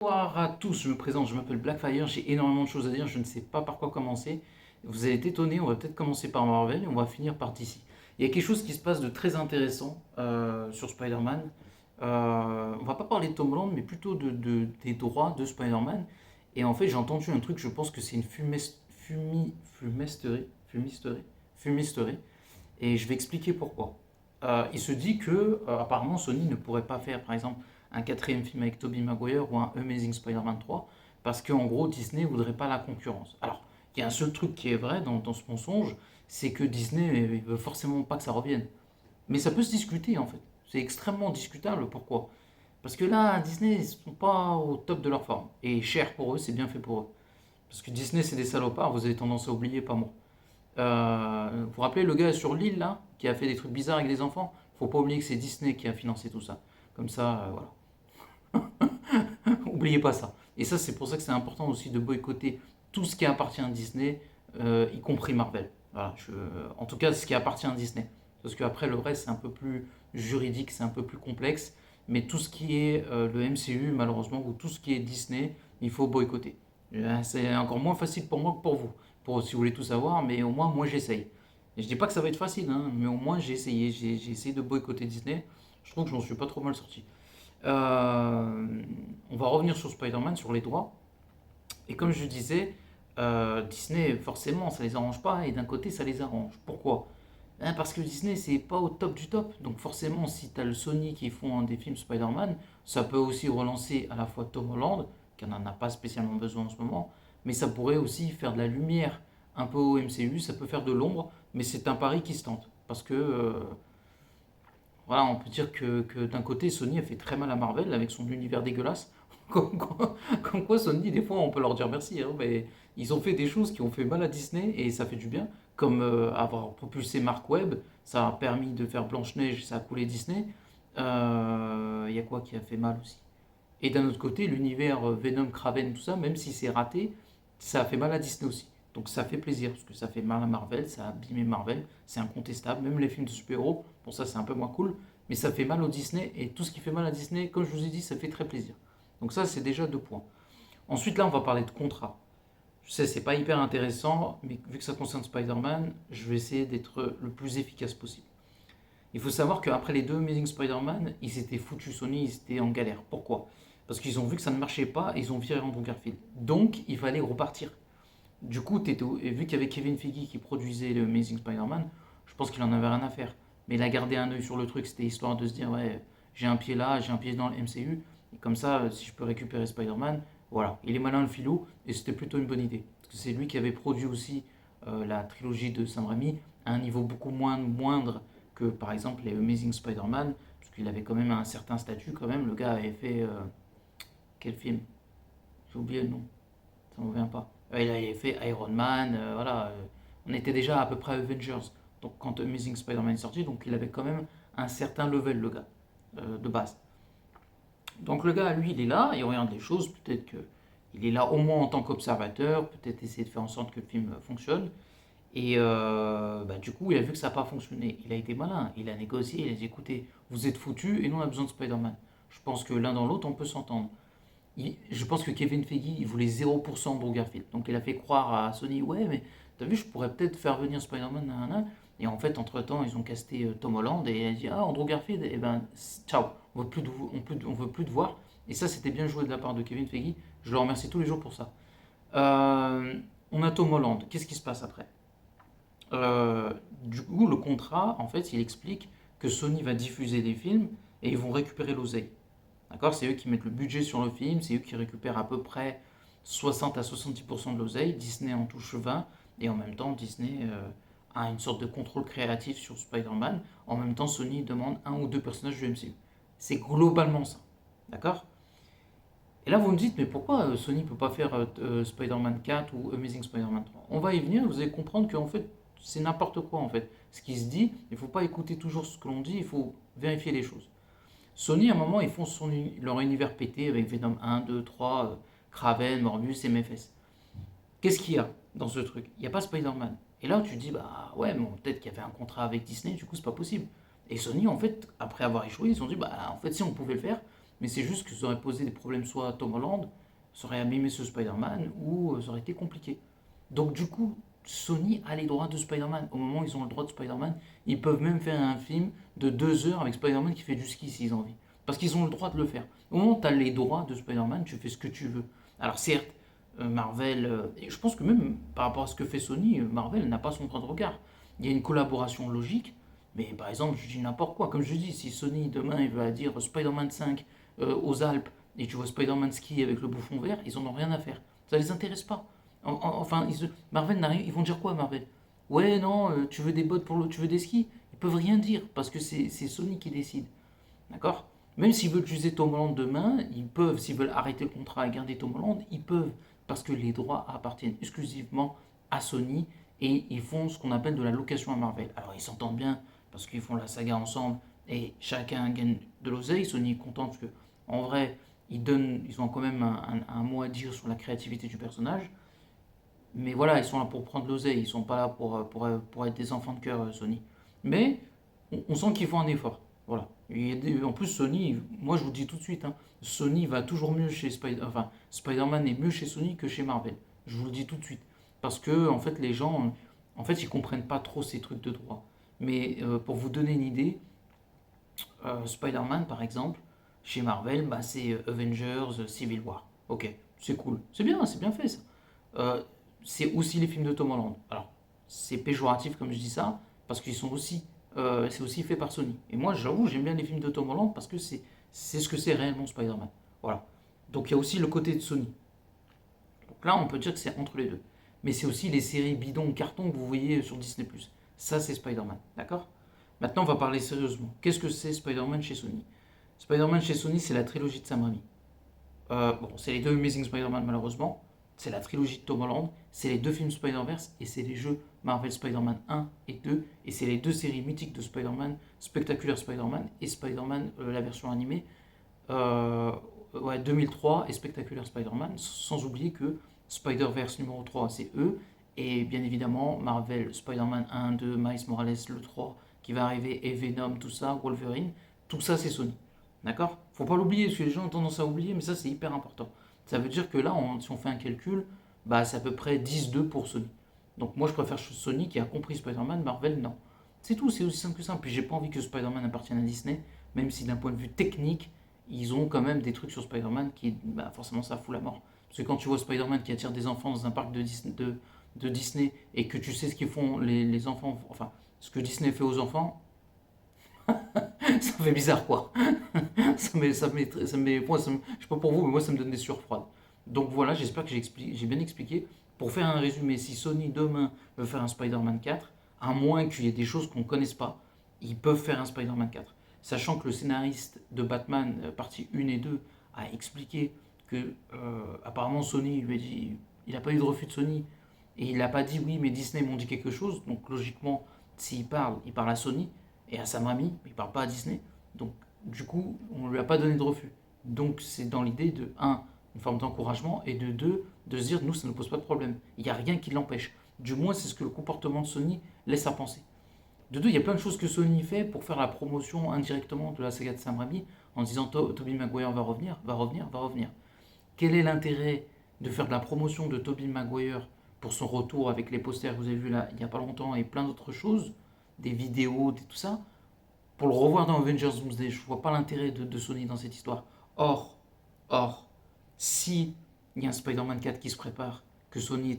Bonsoir à tous, je me présente, je m'appelle Blackfire, j'ai énormément de choses à dire, je ne sais pas par quoi commencer. Vous allez être étonnés, on va peut-être commencer par Marvel et on va finir par DC. Il y a quelque chose qui se passe de très intéressant sur Spider-Man. On va pas parler de Tom Holland, mais plutôt des droits de Spider-Man. Et en fait, j'ai entendu un truc, je pense que c'est une fumisterie. Et je vais expliquer pourquoi. Il se dit que apparemment Sony ne pourrait pas faire par exemple un quatrième film avec Tobey Maguire ou un Amazing Spider-Man 3 parce qu'en gros Disney ne voudrait pas la concurrence. Alors, il y a un seul truc qui est vrai dans ce mensonge, c'est que Disney ne veut forcément pas que ça revienne. Mais ça peut se discuter en fait. C'est extrêmement discutable. Pourquoi? Parce que là, Disney, ils sont pas au top de leur forme. Et cher pour eux, c'est bien fait pour eux. Parce que Disney, c'est des salopards, vous avez tendance à oublier, pas moi. Vous vous rappelez le gars sur l'île là, qui a fait des trucs bizarres avec des enfants? Faut pas oublier que c'est Disney qui a financé tout ça. Comme ça, voilà. Oubliez pas ça. Et ça, c'est pour ça que c'est important aussi de boycotter tout ce qui appartient à Disney, y compris Marvel. Voilà, en tout cas, ce qui appartient à Disney. Parce qu'après, le reste, c'est un peu plus juridique, c'est un peu plus complexe. Mais tout ce qui est le MCU, malheureusement, ou tout ce qui est Disney, il faut boycotter. C'est encore moins facile pour moi que pour vous, pour, si vous voulez tout savoir, mais au moins, moi, j'essaye. Et je dis pas que ça va être facile, hein, mais au moins, j'ai essayé. J'ai essayé de boycotter Disney. Je trouve que j'en suis pas trop mal sorti. On va revenir sur Spider-Man, sur les droits. Et comme je disais, Disney, forcément, ça les arrange pas, et d'un côté, ça les arrange. Pourquoi? Parce que Disney, c'est pas au top du top. Donc forcément, si tu as le Sony qui font des films Spider-Man, ça peut aussi relancer à la fois Tom Holland, qui n'en a pas spécialement besoin en ce moment, mais ça pourrait aussi faire de la lumière un peu au MCU, ça peut faire de l'ombre, mais c'est un pari qui se tente. Parce que voilà, on peut dire que d'un côté, Sony a fait très mal à Marvel avec son univers dégueulasse. Comme quoi, Sony, des fois, on peut leur dire merci, hein, mais ils ont fait des choses qui ont fait mal à Disney et ça fait du bien. Comme avoir propulsé Mark Webb, ça a permis de faire Blanche-Neige, ça a coulé Disney. Il y a quoi qui a fait mal aussi? Et d'un autre côté, l'univers Venom, Kraven, tout ça, même si c'est raté, ça a fait mal à Disney aussi. Donc ça fait plaisir, parce que ça fait mal à Marvel, ça a abîmé Marvel, c'est incontestable. Même les films de super-héros, pour ça c'est un peu moins cool, mais ça fait mal au Disney, et tout ce qui fait mal à Disney, comme je vous ai dit, ça fait très plaisir. Donc ça c'est déjà 2 points. Ensuite là on va parler de contrat. Je sais c'est pas hyper intéressant, mais vu que ça concerne Spider-Man, je vais essayer d'être le plus efficace possible. Il faut savoir qu'après les deux Amazing Spider-Man, ils s'étaient foutus Sony, ils étaient en galère. Pourquoi? Parce qu'ils ont vu que ça ne marchait pas et ils ont viré Andrew Garfield. Donc il fallait repartir. Du coup, et vu qu'il y avait Kevin Feige qui produisait le Amazing Spider-Man, je pense qu'il en avait rien à faire. Mais il a gardé un œil sur le truc, c'était histoire de se dire, ouais, j'ai un pied là, j'ai un pied dans le MCU, et comme ça, si je peux récupérer Spider-Man, voilà, il est malin le filou, et c'était plutôt une bonne idée. Parce que c'est lui qui avait produit aussi la trilogie de Sam Raimi, à un niveau beaucoup moindre que par exemple les Amazing Spider-Man, parce qu'il avait quand même un certain statut quand même, le gars avait fait... quel film? J'ai oublié le nom, ça ne me revient pas. Il avait fait Iron Man, voilà. On était déjà à peu près Avengers. Donc quand Amazing Spider-Man est sorti, donc il avait quand même un certain level, le gars, de base. Donc le gars, lui, il est là, il regarde les choses, peut-être que il est là au moins en tant qu'observateur, peut-être essayer de faire en sorte que le film fonctionne. Et bah, du coup, il a vu que ça n'a pas fonctionné. Il a été malin, il a négocié, il a dit écoutez, vous êtes foutus et nous on a besoin de Spider-Man. Je pense que l'un dans l'autre, on peut s'entendre. Je pense que Kevin Feige, il voulait 0% Andrew Garfield. Donc il a fait croire à Sony, ouais, mais t'as vu, je pourrais peut-être faire venir Spider-Man, nanana. Et en fait, entre-temps, ils ont casté Tom Holland et il a dit, ah, Andrew Garfield, eh ben, ciao, on veut plus te voir. Et ça, c'était bien joué de la part de Kevin Feige. Je le remercie tous les jours pour ça. Euh, on a Tom Holland. Qu'est-ce qui se passe après? Euh, du coup, le contrat, en fait, il explique que Sony va diffuser des films et ils vont récupérer l'oseille. D'accord? C'est eux qui mettent le budget sur le film, c'est eux qui récupèrent à peu près 60 à 70% de l'oseille. Disney en touche 20 et en même temps, Disney a une sorte de contrôle créatif sur Spider-Man. En même temps, Sony demande un ou deux personnages du MCU. C'est globalement ça. D'accord? Et là, vous me dites, mais pourquoi Sony ne peut pas faire Spider-Man 4 ou Amazing Spider-Man 3? On va y venir, vous allez comprendre qu'en fait, c'est n'importe quoi en fait. Ce qui se dit, il ne faut pas écouter toujours ce que l'on dit, il faut vérifier les choses. Sony, à un moment, ils font leur univers pété avec Venom 1, 2, 3, Kraven, Morbius et MFS. Qu'est-ce qu'il y a dans ce truc? Il n'y a pas Spider-Man. Et là, tu te dis, bah ouais, bon, peut-être qu'il y avait un contrat avec Disney, du coup, c'est pas possible. Et Sony, en fait, après avoir échoué, ils se sont dit, bah en fait, si on pouvait le faire, mais c'est juste que ça aurait posé des problèmes soit à Tom Holland, ça aurait abîmé ce Spider-Man, ou ça aurait été compliqué. Donc du coup, Sony a les droits de Spider-Man. Au moment où ils ont le droit de Spider-Man, ils peuvent même faire un film de 2 heures avec Spider-Man qui fait du ski s'ils ont envie. Parce qu'ils ont le droit de le faire. Au moment où tu as les droits de Spider-Man, tu fais ce que tu veux. Alors certes, Marvel, et je pense que même par rapport à ce que fait Sony, Marvel n'a pas son droit de regard. Il y a une collaboration logique, mais par exemple, je dis n'importe quoi. Comme je dis, si Sony demain il va dire Spider-Man 5 aux Alpes, et tu vois Spider-Man ski avec le bouffon vert, ils en ont rien à faire. Ça les intéresse pas. Enfin, Marvel n'arrive, ils vont dire quoi Marvel? Ouais, non, tu veux des bottes pour l'eau, tu veux des skis? Ils peuvent rien dire parce que c'est Sony qui décide. D'accord? Même s'ils veulent utiliser Tom Holland demain, ils peuvent, s'ils veulent arrêter le contrat et garder Tom Holland, ils peuvent, parce que les droits appartiennent exclusivement à Sony et ils font ce qu'on appelle de la location à Marvel. Alors ils s'entendent bien parce qu'ils font la saga ensemble et chacun gagne de l'oseille. Sony est content parce que en vrai, ils ont quand même un mot à dire sur la créativité du personnage. Mais voilà, ils sont là pour prendre l'oseille, ils sont pas là pour être des enfants de cœur, Sony. Mais on sent qu'ils font un effort. Voilà. En plus, Sony, moi je vous le dis tout de suite, hein, Sony va toujours mieux chez enfin, Spider-Man est mieux chez Sony que chez Marvel. Je vous le dis tout de suite. Parce que, en fait, les gens, en fait, ils comprennent pas trop ces trucs de droit. Mais pour vous donner une idée, Spider-Man, par exemple, chez Marvel, bah, c'est Avengers, Civil War. Ok, c'est cool. C'est bien fait ça. Euh, c'est aussi les films de Tom Holland. Alors, c'est péjoratif comme je dis ça, parce qu'ils sont aussi, c'est aussi fait par Sony. Et moi, j'avoue, j'aime bien les films de Tom Holland parce que c'est ce que c'est réellement Spider-Man. Voilà. Donc il y a aussi le côté de Sony. Donc là, on peut dire que c'est entre les deux. Mais c'est aussi les séries bidons carton que vous voyez sur Disney+. Ça, c'est Spider-Man. D'accord? Maintenant, on va parler sérieusement. Qu'est-ce que c'est Spider-Man chez Sony? Spider-Man chez Sony, c'est la trilogie de Sam Raimi. Bon, c'est les deux Amazing Spider-Man malheureusement, c'est la trilogie de Tom Holland, c'est les deux films Spider-Verse et c'est les jeux Marvel Spider-Man 1 et 2 et c'est les deux séries mythiques de Spider-Man, Spectacular Spider-Man et Spider-Man, la version animée, euh, ouais, 2003 et Spectacular Spider-Man, sans oublier que Spider-Verse numéro 3 c'est eux et bien évidemment Marvel Spider-Man 1, 2, Miles Morales le 3 qui va arriver et Venom, tout ça, Wolverine, tout ça c'est Sony. D'accord? Faut pas l'oublier, parce que les gens ont tendance à oublier, mais ça c'est hyper important. Ça veut dire que là, si on fait un calcul, bah, c'est à peu près 10-2 pour Sony. Donc moi je préfère Sony qui a compris Spider-Man, Marvel non. C'est tout, c'est aussi simple que ça. Puis j'ai pas envie que Spider-Man appartienne à Disney, même si d'un point de vue technique, ils ont quand même des trucs sur Spider-Man qui, bah, forcément, ça fout la mort. Parce que quand tu vois Spider-Man qui attire des enfants dans un parc de Disney et que tu sais ce qu'ils font les enfants, enfin, ce que Disney fait aux enfants, ça fait bizarre quoi. Moi, je sais pas pour vous, mais moi ça me donne des sueurs froides. Donc voilà, j'espère que j'ai bien expliqué. Pour faire un résumé, si Sony demain veut faire un Spider-Man 4, à moins qu'il y ait des choses qu'on ne connaisse pas, ils peuvent faire un Spider-Man 4. Sachant que le scénariste de Batman, partie 1 et 2, a expliqué que apparemment Sony lui a dit, il n'a pas eu de refus de Sony, et il n'a pas dit oui, mais Disney m'ont dit quelque chose, donc logiquement, s'il parle, il parle à Sony et à Sam Raimi, mais il parle pas à Disney. Donc du coup, on ne lui a pas donné de refus. Donc c'est dans l'idée de, un, une forme d'encouragement, et de deux, de se dire, nous, ça ne pose pas de problème. Il n'y a rien qui l'empêche. Du moins, c'est ce que le comportement de Sony laisse à penser. De deux, il y a plein de choses que Sony fait pour faire la promotion indirectement de la saga de Sam Raimi, en disant Tobey Maguire va revenir, va revenir, va revenir. Quel est l'intérêt de faire de la promotion de Tobey Maguire pour son retour avec les posters que vous avez vus là il n'y a pas longtemps et plein d'autres choses, des vidéos, tout ça, pour le revoir dans Avengers Doomsday? Je vois pas l'intérêt de Sony dans cette histoire. Or, or, si il y a un Spider-Man 4 qui se prépare, que Sony est